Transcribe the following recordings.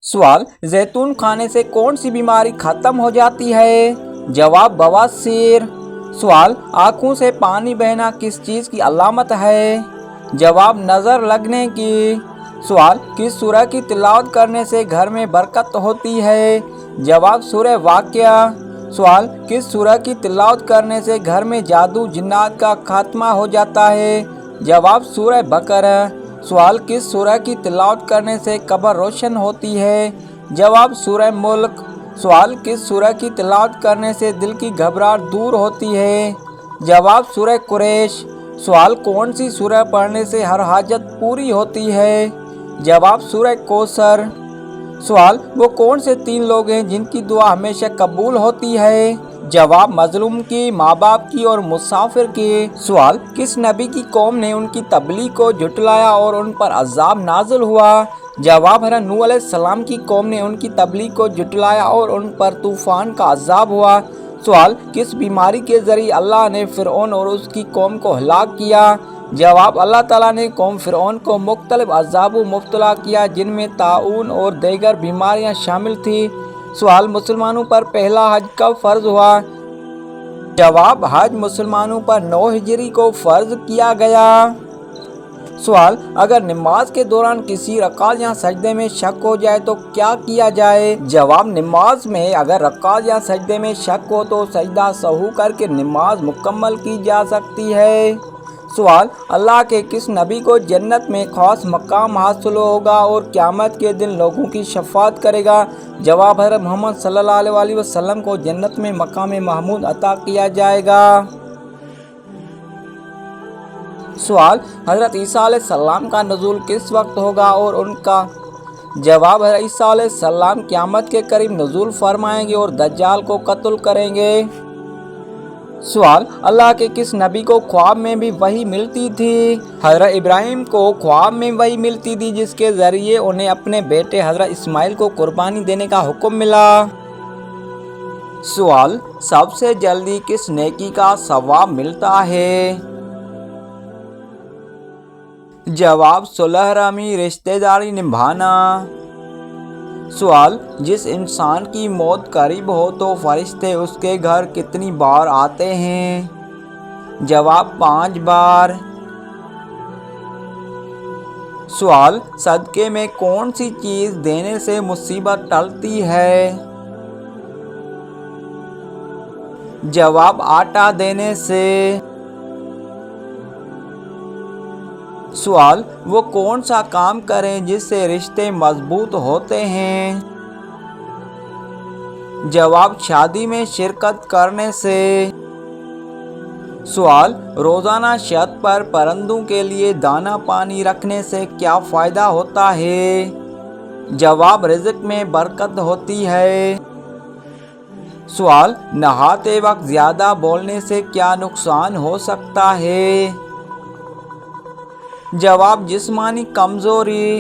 सवाल, जैतून खाने से कौन सी बीमारी खत्म हो जाती है? जवाब, बवासीर। सवाल, आँखों से पानी बहना किस चीज़ की अलामत है? जवाब, नज़र लगने की। सवाल, किस सूरह की तिलावत करने से घर में बरकत होती है? जवाब, सूरह वाक़िया। सवाल, किस सूरह की तिलावत करने से घर में जादू जिन्नात का खात्मा हो जाता है? जवाब, सूरह बकरा। सवाल, किस सूरह की तिलावत करने से कब्र रोशन होती है? जवाब, सूरह मुल्क। सवाल, किस सूरह की तिलावत करने से दिल की घबराहट दूर होती है? जवाब, सूरह कुरैश। सवाल, कौन सी सूरह पढ़ने से हर हाजत पूरी होती है? जवाब, सूरह कौसर। सवाल, वो कौन से 3 लोग हैं जिनकी दुआ हमेशा कबूल होती है? जवाब, मजलूम की, माँ बाप की और मुसाफिर की। सवाल, किस नबी की कौम ने उनकी तबलीग को झुटलाया और उन पर अजाब नाजिल हुआ? जवाब, हज़रत नूह अलैहिस्सलाम की कौम ने उनकी तबलीग को झुटलाया और उन पर तूफान का अजाब हुआ। सवाल, किस बीमारी के जरिए अल्लाह ने फ़िरऔन और उसकी कौम को हलाक किया? जवाब, अल्लाह ताला ने कौम फ़िरऔन को मुख्तलिफ अज़ाबों मुब्तला किया जिनमें ताउन और दीगर बीमारियां शामिल थी। सवाल, मुसलमानों पर पहला हज कब फ़र्ज हुआ? जवाब, हज मुसलमानों पर 9 हिजरी को फ़र्ज किया गया। सवाल, अगर नमाज के दौरान किसी रकात या सजदे में शक हो जाए तो क्या किया जाए? जवाब, नमाज में अगर रकात या सजदे में शक हो तो सजदा सहू करके नमाज मुकम्मल की जा सकती है। सवाल, अल्लाह के किस नबी को जन्नत में खास मकाम हासिल होगा और क़यामत के दिन लोगों की शफाअत करेगा? जवाब, हज़रत मोहम्मद सल्लल्लाहु अलैहि वसल्लम को जन्नत में मकाम महमूद अता किया जाएगा। सवाल, हज़रत ईसा अलैहिस्सलाम का नुज़ूल किस वक्त होगा और उनका? जवाब, हज़रत ईसा अलैहिस्सलाम क़यामत के करीब नुज़ूल फरमाएंगे और दज्जाल को कत्ल करेंगे। सवाल, अल्लाह के किस नबी को ख्वाब में भी वही मिलती थी? हज़रत इब्राहीम को ख्वाब में वही मिलती थी जिसके ज़रिए उन्हें अपने बेटे हज़रत इस्माइल को कुर्बानी देने का हुक्म मिला। सवाल, सबसे जल्दी किस नेकी का सवाब मिलता है? जवाब, सुलह रहमी, रिश्तेदारी निभाना। सवाल, जिस इंसान की मौत करीब हो तो फरिश्ते उसके घर कितनी बार आते हैं? जवाब, 5 बार। सवाल, सदके में कौन सी चीज़ देने से मुसीबत टलती है? जवाब, आटा देने से। सवाल, वो कौन सा काम करें जिससे रिश्ते मजबूत होते हैं? जवाब, शादी में शिरकत करने से। सवाल, रोज़ाना छत पर परिंदों के लिए दाना पानी रखने से क्या फ़ायदा होता है? जवाब, रिज़्क में बरकत होती है। सवाल, नहाते वक्त ज़्यादा बोलने से क्या नुकसान हो सकता है? जवाब, जिस्मानी कमज़ोरी।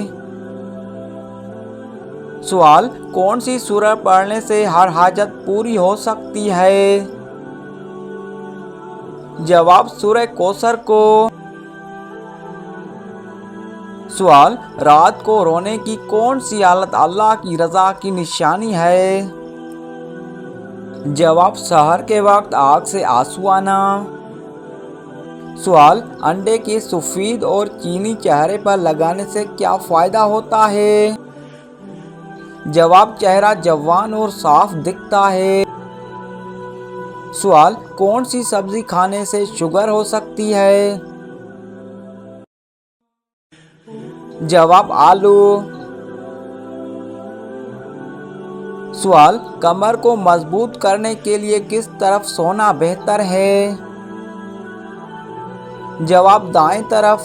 सवाल, कौन सी सूरह पढ़ने से हर हाजत पूरी हो सकती है? जवाब, सूरह कौसर को। सवाल, रात को रोने की कौन सी हालत अल्लाह की रज़ा की निशानी है? जवाब, सहर के वक्त आँख से आंसू आना। सवाल, अंडे की सफ़ेद और चीनी चेहरे पर लगाने से क्या फ़ायदा होता है? जवाब, चेहरा जवान और साफ दिखता है। सवाल, कौन सी सब्ज़ी खाने से शुगर हो सकती है? जवाब, आलू। सवाल, कमर को मजबूत करने के लिए किस तरफ सोना बेहतर है? जवाब, दाएं तरफ।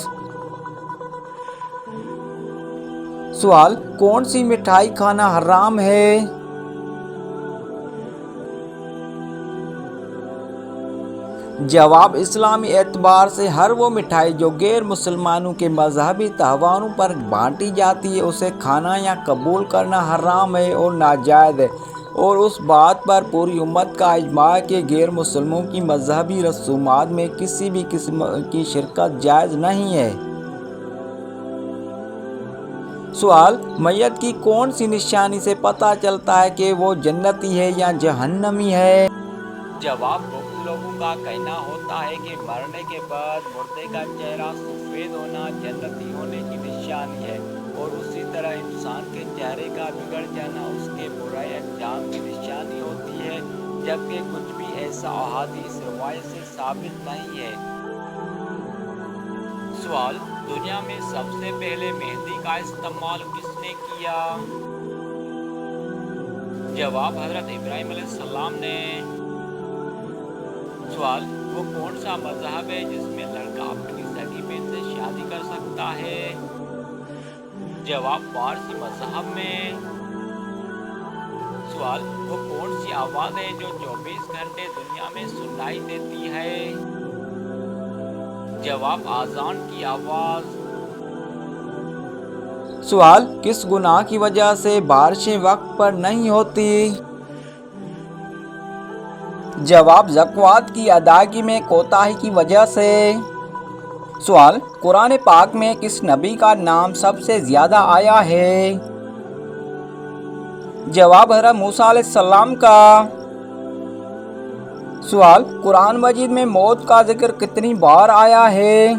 सवाल, कौन सी मिठाई खाना हराम है? जवाब, इस्लामी एतबार से हर वो मिठाई जो गैर मुसलमानों के मजहबी त्योहारों पर बांटी जाती है उसे खाना या कबूल करना हराम है और नाजायज़ है, और उस बात पर पूरी उम्मत का इजमा है कि गैर मुसलमानों की मजहबी रसूमात में किसी भी किस्म की शिरकत जायज़ नहीं है। सवाल, मैयत की कौन सी निशानी से पता चलता है कि वो जन्नती है या जहन्नमी है? जवाब, बहुत लोगों का कहना होता है कि मरने के बाद मुर्दे का चेहरा सफेद होना जन्नती होने की निशानी है, और उसी तरह इंसान के चेहरे का बिगड़ जाना उसके बुरे अंजाम की निशानी होती है, जबकि कुछ भी ऐसा अहादीस रिवायत से साबित नहीं है। सवाल, दुनिया में सबसे पहले मेहंदी का इस्तेमाल किसने किया? जवाब, हजरत इब्राहिम अलैहिस्सलाम ने। सवाल, वो कौन सा मजहब है जिसमें लड़का अपनी सगी बहन से शादी कर सकता है? जवाब, पारसी मजहब में। सवाल, वो कौन सी आवाज है जो 24 घंटे दुनिया में सुनाई देती है? जवाब, आजान की आवाज। सवाल, किस गुनाह की वजह से बारिशें वक्त पर नहीं होती? जवाब, ज़कात की अदायगी में कोताही की वजह से। सवाल, कुरान पाक में किस नबी का नाम सबसे ज़्यादा आया है? जवाब, हज़रत मूसा अलैहिस्सलाम का। सवाल, कुरान मजीद में मौत का जिक्र कितनी बार आया है?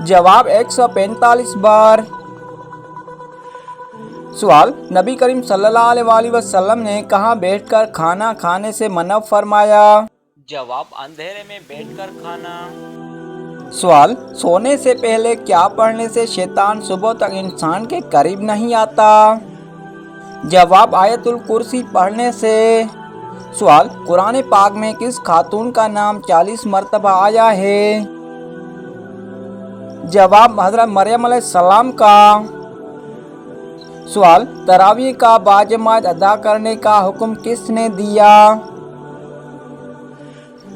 जवाब, 145 बार। सवाल, नबी करीम सल्लल्लाहु अलैहि वसल्लम ने कहाँ बैठकर खाना खाने से मना फरमाया? जवाब, अंधेरे में बैठकर खाना। सवाल, सोने से पहले क्या पढ़ने से शैतान सुबह तक इंसान के करीब नहीं आता? जवाब, आयतुल कुर्सी पढ़ने से। सवाल, कुरान पाक में किस खातून का नाम 40 मरतबा आया है? जवाब, हज़रत मरियम अलैहिस्सलाम का। सवाल, तरावीह का बाजमात अदा करने का हुक्म किसने दिया?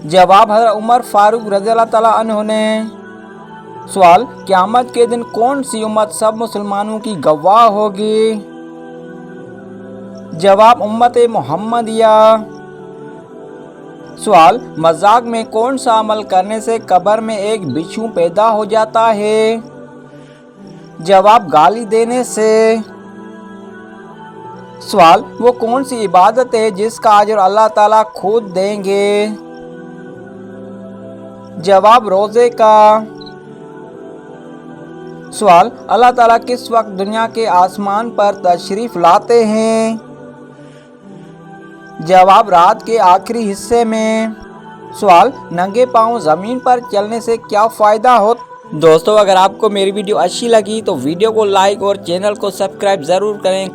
जवाब, हज़रत उमर फारूक रज़ियल्लाहु तआला अन्हु ने। सवाल, क़यामत के दिन कौन सी उम्मत सब मुसलमानों की गवाह होगी? जवाब, उम्मत मोहम्मदिया। सवाल, मजाक में कौन सा अमल करने से कब्र में एक बिच्छू पैदा हो जाता है? जवाब, गाली देने से। सवाल, वो कौन सी इबादत है जिसका अजर अल्लाह ताला खुद देंगे? जवाब, रोज़े का। सवाल, अल्लाह ताला किस वक्त दुनिया के आसमान पर तशरीफ लाते हैं? जवाब, रात के आखिरी हिस्से में। सवाल, नंगे पाँव ज़मीन पर चलने से क्या फ़ायदा हो? दोस्तों, अगर आपको मेरी वीडियो अच्छी लगी तो वीडियो को लाइक और चैनल को सब्सक्राइब ज़रूर करें।